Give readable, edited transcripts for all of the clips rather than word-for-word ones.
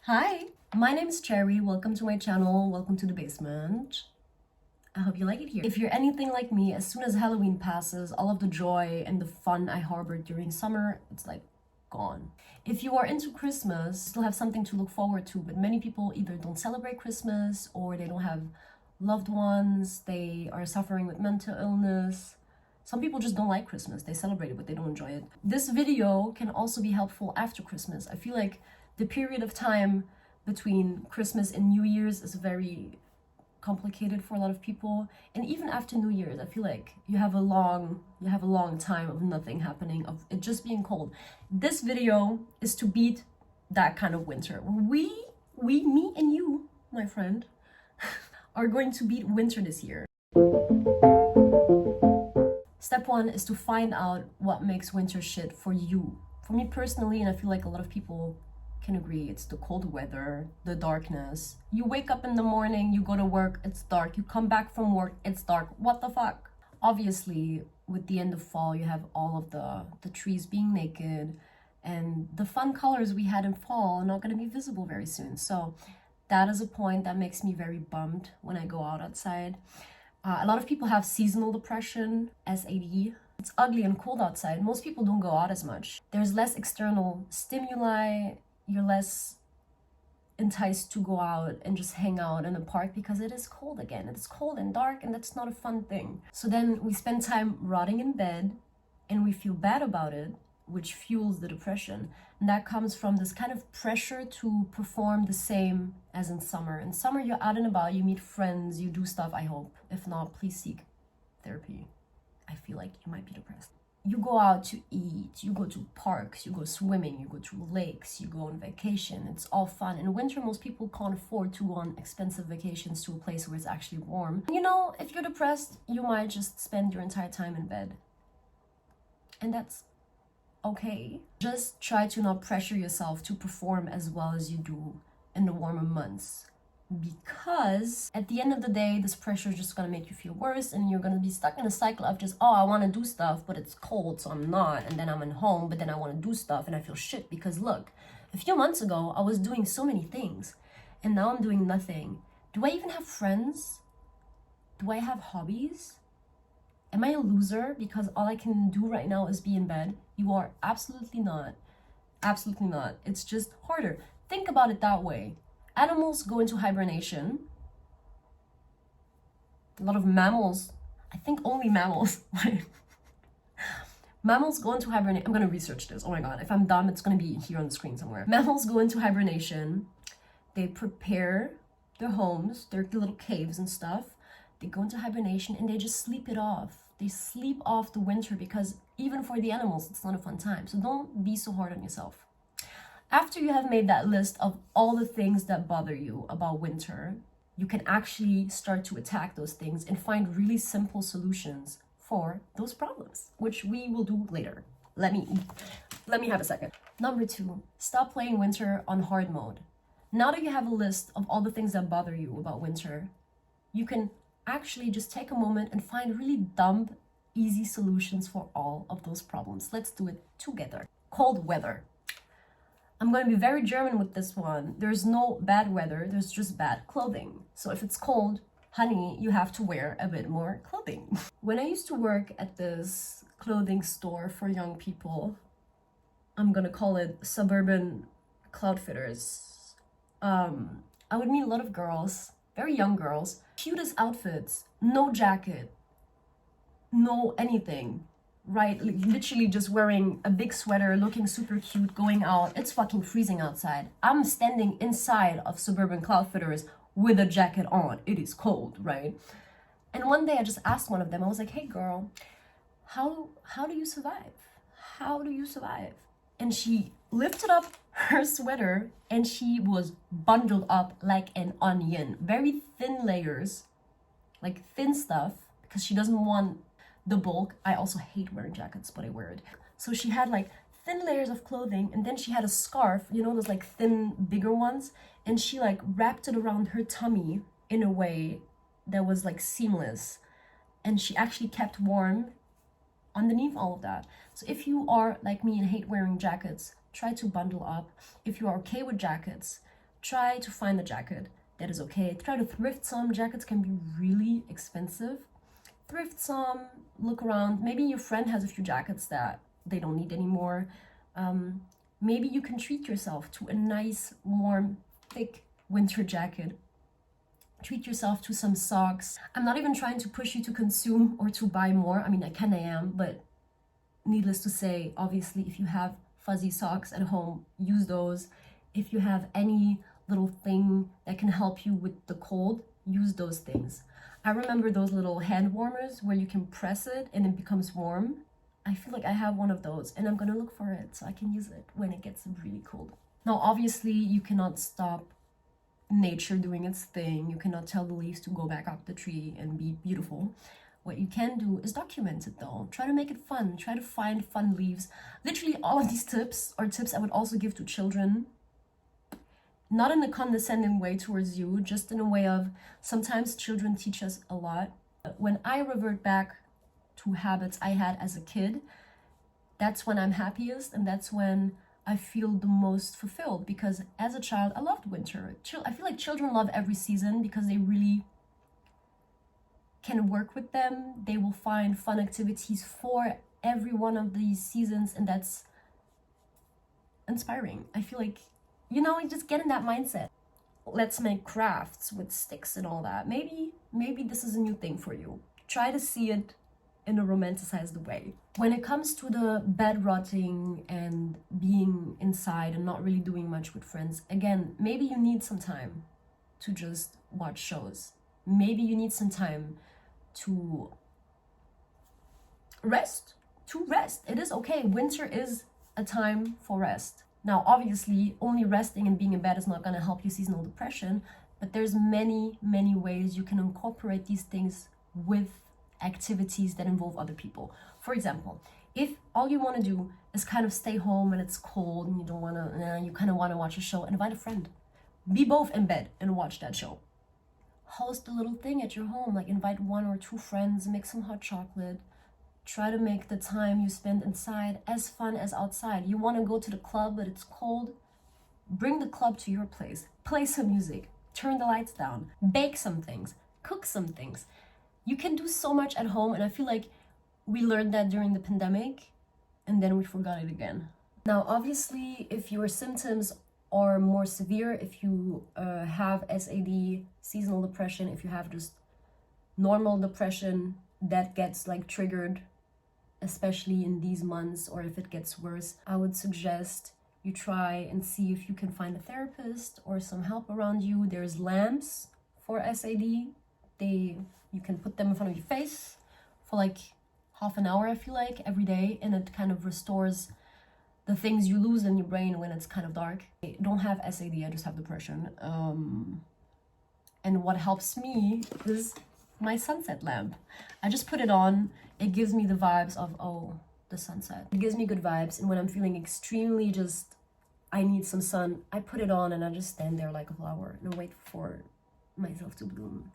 Hi, my name is Cherry. Welcome to my channel. Welcome to the basement. I hope you like it here. If you're anything like me, as soon as Halloween passes, all of the joy and the fun I harbored during summer, it's like gone. If you are into Christmas, you still have something to look forward to, but many people either don't celebrate Christmas or they don't have loved ones, they are suffering with mental illness. Some people just don't like Christmas. They celebrate it, but they don't enjoy it. This video can also be helpful after Christmas. I feel like the period of time between Christmas and New Year's is very complicated for a lot of people, and even after New Year's I feel like you have a long time of nothing happening, of it just being cold. This video is to beat that kind of winter. Me and you, my friend, are going to beat winter this year. Step one is to find out what makes winter shit for you. For me personally, and I feel like a lot of people can agree, it's the cold weather, the darkness. You wake up in the morning, you go to work, it's dark. You come back from work, it's dark. What the fuck? Obviously, with the end of fall, you have all of the trees being naked, and the fun colors we had in fall are not going to be visible very soon. So that is a point that makes me very bummed when I go out outside. A lot of people have seasonal depression, SAD. It's ugly and cold outside. Most people don't go out as much. There's less external stimuli. You're less enticed to go out and just hang out in a park because it is cold again. It's cold and dark, and that's not a fun thing. So then we spend time rotting in bed and we feel bad about it, which fuels the depression. And that comes from this kind of pressure to perform the same as in summer. In summer, you're out and about, you meet friends, you do stuff, I hope. If not, please seek therapy. I feel like you might be depressed. You go out to eat, you go to parks, you go swimming, you go to lakes, you go on vacation. It's all fun. In winter, most people can't afford to go on expensive vacations to a place where it's actually warm. You know, if you're depressed, you might just spend your entire time in bed. And that's okay. Just try to not pressure yourself to perform as well as you do in the warmer months, because at the end of the day, this pressure is just going to make you feel worse, and you're going to be stuck in a cycle of just, oh, I want to do stuff, but it's cold, so I'm not. And then I'm at home, but then I want to do stuff and I feel shit because look, a few months ago I was doing so many things and now I'm doing nothing. Do I even have friends? Do I have hobbies? Am I a loser because all I can do right now is be in bed? You are absolutely not. Absolutely not. It's just harder. Think about it that way. Animals go into hibernation. A lot of mammals, I think only mammals, mammals go into hibernation. I'm gonna research this. Oh my god, if I'm dumb, it's gonna be here on the screen somewhere. Mammals go into hibernation. They prepare their homes, their little caves and stuff. They go into hibernation and they just sleep it off. They sleep off the winter because even for the animals, it's not a fun time. So don't be so hard on yourself. After you have made that list of all the things that bother you about winter, you can actually start to attack those things and find really simple solutions for those problems, which we will do later. Let me have a second. Number 2, stop playing winter on hard mode. Now that you have a list of all the things that bother you about winter, you can actually just take a moment and find really dumb, easy solutions for all of those problems. Let's do it together. Cold weather. I'm going to be very German with this one. There's no bad weather, there's just bad clothing. So if it's cold, honey, you have to wear a bit more clothing. When I used to work at this clothing store for young people, I'm gonna call it suburban cloud fitters, I would meet a lot of girls, very young girls, cutest outfits, no jacket, no anything. Right, literally just wearing a big sweater, looking super cute, going out. It's fucking freezing outside. I'm standing inside of suburban cloud fitters with a jacket on. It is cold, right? And one day I just asked one of them, I was like, hey girl, how do you survive? How do you survive? And she lifted up her sweater and she was bundled up like an onion. Very thin layers, like thin stuff, because she doesn't want the bulk. I also hate wearing jackets, but I wear it. So she had like thin layers of clothing, and then she had a scarf, you know, those like thin, bigger ones, and she like wrapped it around her tummy in a way that was like seamless, and she actually kept warm underneath all of that. So if you are like me and hate wearing jackets, try to bundle up. If you are okay with jackets, try to find a jacket that is okay. Try to thrift some. Jackets can be really expensive. Thrift some, look around. Maybe your friend has a few jackets that they don't need anymore. Maybe you can treat yourself to a nice, warm, thick winter jacket. Treat yourself to some socks. I'm not even trying to push you to consume or to buy more. I mean, I kinda am, but needless to say, obviously, if you have fuzzy socks at home, use those. If you have any little thing that can help you with the cold, use those things. I remember those little hand warmers where you can press it and it becomes warm. I feel like I have one of those and I'm gonna look for it so I can use it when it gets really cold. Now, obviously, you cannot stop nature doing its thing. You cannot tell the leaves to go back up the tree and be beautiful. What you can do is document it though. Try to make it fun. Try to find fun leaves. Literally all of these tips are tips I would also give to children. Not in a condescending way towards you, just in a way of sometimes children teach us a lot. When I revert back to habits I had as a kid, that's when I'm happiest and that's when I feel the most fulfilled, because as a child, I loved winter. I feel like children love every season because they really can work with them. They will find fun activities for every one of these seasons, and that's inspiring. I feel like, you just get in that mindset. Let's make crafts with sticks and all that. Maybe this is a new thing for you. Try to see it in a romanticized way. When it comes to the bed rotting and being inside and not really doing much with friends, again, maybe you need some time to just watch shows. Maybe you need some time to rest. It is okay. Winter is a time for rest. Now, obviously, only resting and being in bed is not going to help you seasonal depression, but there's many, many ways you can incorporate these things with activities that involve other people. For example, if all you want to do is kind of stay home and it's cold and you kind of want to watch a show, invite a friend. Be both in bed and watch that show. Host a little thing at your home, like invite 1 or 2 friends, make some hot chocolate. Try to make the time you spend inside as fun as outside. You want to go to the club, but it's cold? Bring the club to your place. Play some music. Turn the lights down. Bake some things. Cook some things. You can do so much at home, and I feel like we learned that during the pandemic, and then we forgot it again. Now, obviously, if your symptoms are more severe, if you have SAD, seasonal depression, if you have just normal depression that gets triggered, especially in these months, or if it gets worse, I would suggest you try and see if you can find a therapist or some help around you. There's lamps for SAD. You can put them in front of your face for half an hour, I feel like, every day, and it kind of restores the things you lose in your brain when it's kind of dark. I don't have SAD, I just have depression. And what helps me is my sunset lamp. I just put it on. It gives me the vibes of, the sunset. It gives me good vibes, and when I'm feeling extremely I need some sun, I put it on and I just stand there like a flower and wait for myself to bloom.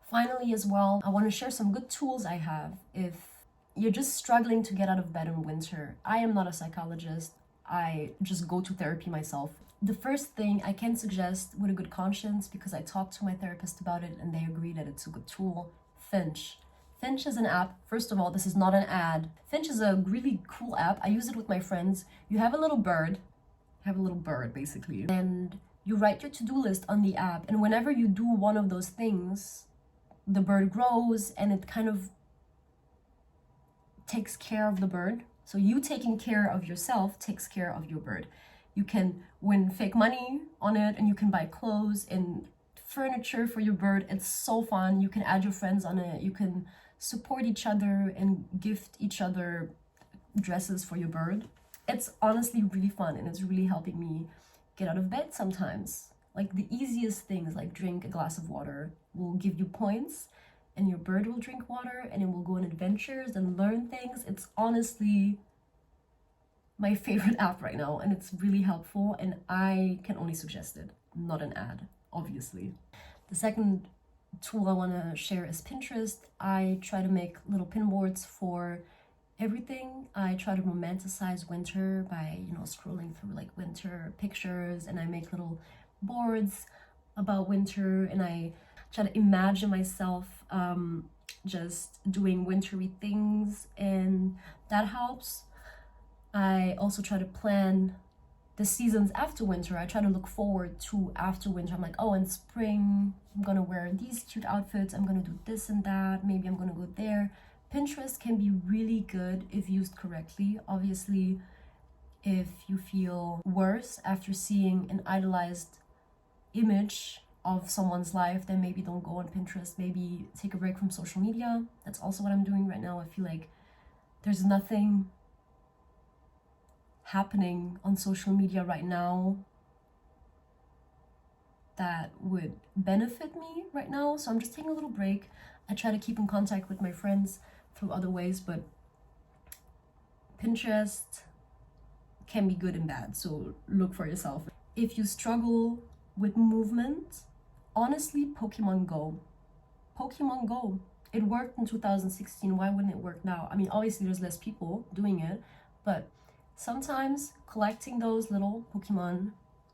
Finally, as well, I want to share some good tools I have if you're just struggling to get out of bed in winter. I am not a psychologist. I just go to therapy myself. The first thing I can suggest with a good conscience, because I talked to my therapist about it and they agree that it's a good tool, Finch. Finch is an app. First of all, this is not an ad. Finch is a really cool app. I use it with my friends. You have a little bird. Basically. And you write your to-do list on the app. And whenever you do one of those things, the bird grows and it kind of takes care of the bird. So you taking care of yourself takes care of your bird. You can win fake money on it, and you can buy clothes and furniture for your bird. It's so fun. You can add your friends on it. You can support each other and gift each other dresses for your bird. It's honestly really fun, and it's really helping me get out of bed sometimes. The easiest things, like drink a glass of water, will give you points, and your bird will drink water, and it will go on adventures and learn things. It's honestly my favorite app right now, and it's really helpful, and I can only suggest it, not an ad, obviously. The second tool I want to share is Pinterest. I try to make little pinboards for everything. I try to romanticize winter by, scrolling through winter pictures, and I make little boards about winter, and I try to imagine myself just doing wintry things, and that helps. I also try to plan the seasons after winter. I try to look forward to after winter. I'm like, oh, in spring, I'm gonna wear these cute outfits. I'm gonna do this and that. Maybe I'm gonna go there. Pinterest can be really good if used correctly. Obviously, if you feel worse after seeing an idolized image of someone's life, then maybe don't go on Pinterest. Maybe take a break from social media. That's also what I'm doing right now. I feel like there's nothing happening on social media right now that would benefit me right now, so I'm just taking a little break. I try to keep in contact with my friends through other ways, but Pinterest can be good and bad, so look for yourself. If you struggle with movement, honestly, Pokemon Go. It worked in 2016. Why wouldn't it work now? I mean, obviously there's less people doing it, but sometimes collecting those little Pokemon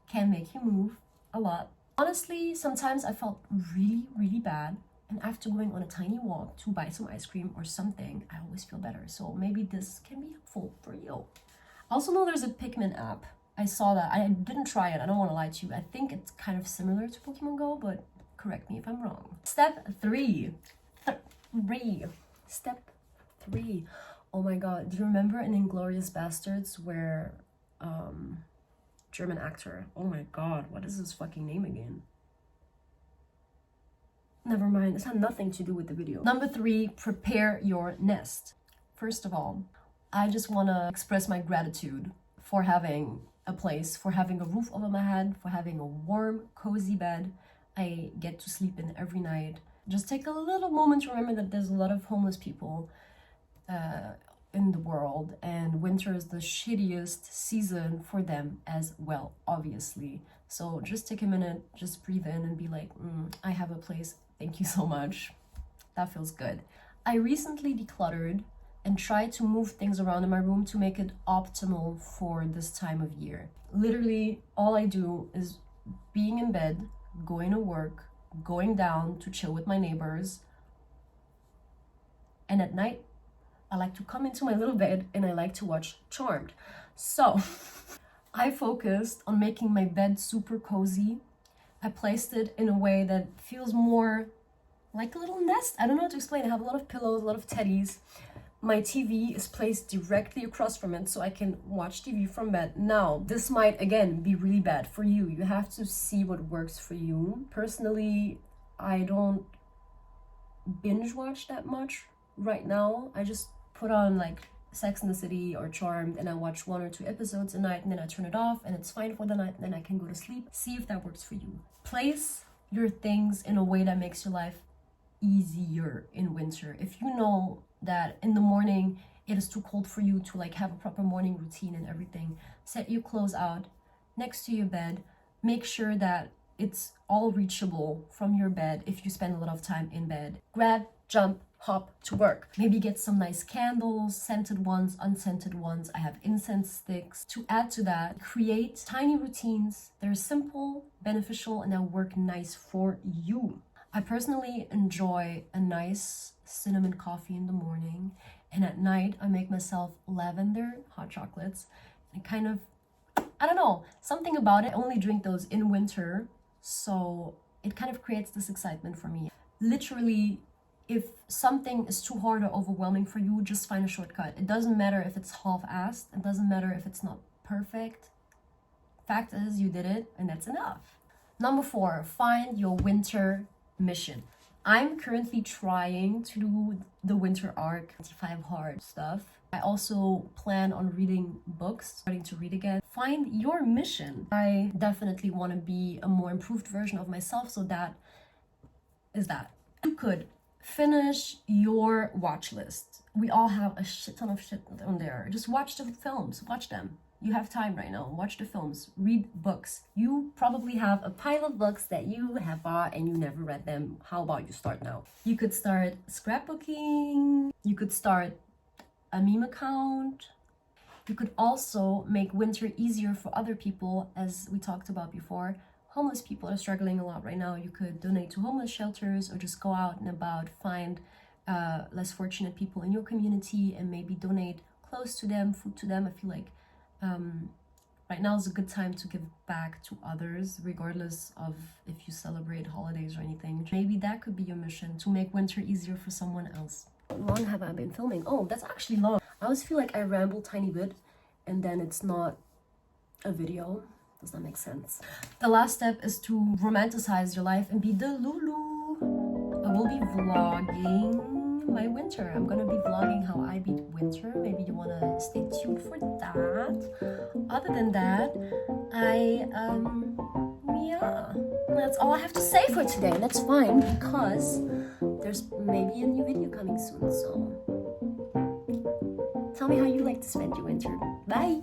can make you move a lot. Honestly, sometimes I felt really bad, and after going on a tiny walk to buy some ice cream or something, I always feel better. So maybe this can be helpful for you. I also know there's a Pikmin app. I saw that. I didn't try it. I don't want to lie to you. I think it's kind of similar to Pokemon Go, but correct me if I'm wrong. Step 3. Step 3. Oh my god, do you remember in Inglourious Bastards where German actor, oh my god, what is his fucking name again? Never mind, this had nothing to do with the video. Number 3, prepare your nest. First of all, I just want to express my gratitude for having a place, for having a roof over my head, for having a warm, cozy bed I get to sleep in every night. Just take a little moment to remember that there's a lot of homeless people in the world, and winter is the shittiest season for them as well, obviously. So just take a minute, just breathe in and be like, I have a place, thank you so much. That feels good. I recently decluttered and tried to move things around in my room to make it optimal for this time of year. Literally, all I do is being in bed, going to work, going down to chill with my neighbors, and at night, I like to come into my little bed and I like to watch Charmed. So I focused on making my bed super cozy. I placed it in a way that feels more like a little nest. I don't know how to explain. I have a lot of pillows, a lot of teddies. My TV is placed directly across from it so I can watch TV from bed. Now, this might again be really bad for you. You have to see what works for you. Personally, I don't binge watch that much right now. I just put on like Sex and the City or Charmed and I watch 1 or 2 episodes a night and then I turn it off and it's fine for the night and then I can go to sleep. See if that works for you. Place your things in a way that makes your life easier in winter. If you know that in the morning it is too cold for you to like have a proper morning routine and everything, set your clothes out next to your bed. Make sure that it's all reachable from your bed if you spend a lot of time in bed. Grab, jump, hop to work. Maybe get some nice candles, scented ones, unscented ones. I have incense sticks. To add to that, create tiny routines. They're simple, beneficial, and they'll work nice for you. I personally enjoy a nice cinnamon coffee in the morning, and at night I make myself lavender hot chocolates. And kind of, I don't know, something about it. I only drink those in winter, so it kind of creates this excitement for me. Literally, if something is too hard or overwhelming for you, just find a shortcut. It doesn't matter if it's half-assed. It doesn't matter if it's not perfect. Fact is, you did it, and that's enough. Number 4, find your winter mission. I'm currently trying to do the winter arc, 25 hard stuff. I also plan on reading books, starting to read again. Find your mission. I definitely want to be a more improved version of myself, so that is that. You could finish your watch list. We all have a shit ton of shit on there. Just watch the films, watch them. You have time right now. Watch the films, read books. You probably have a pile of books that you have bought and you never read them. How about you start now? You could start scrapbooking. You could start a meme account. You could also make winter easier for other people, as we talked about before. homeless people are struggling a lot right now. You could donate to homeless shelters or just go out and about, find less fortunate people in your community and maybe donate clothes to them, food to them. I feel like right now is a good time to give back to others, regardless of if you celebrate holidays or anything. Maybe that could be your mission, to make winter easier for someone else. How long have I been filming? Oh, that's actually long. I always feel like I ramble a tiny bit and then it's not a video. Does that make sense? The last step is to romanticize your life and be the Lulu. I will be vlogging my winter. I'm gonna be vlogging how I beat winter. Maybe you wanna stay tuned for that. Other than that, yeah, that's all I have to say for today. That's fine because there's maybe a new video coming soon. So tell me how you like to spend your winter. Bye.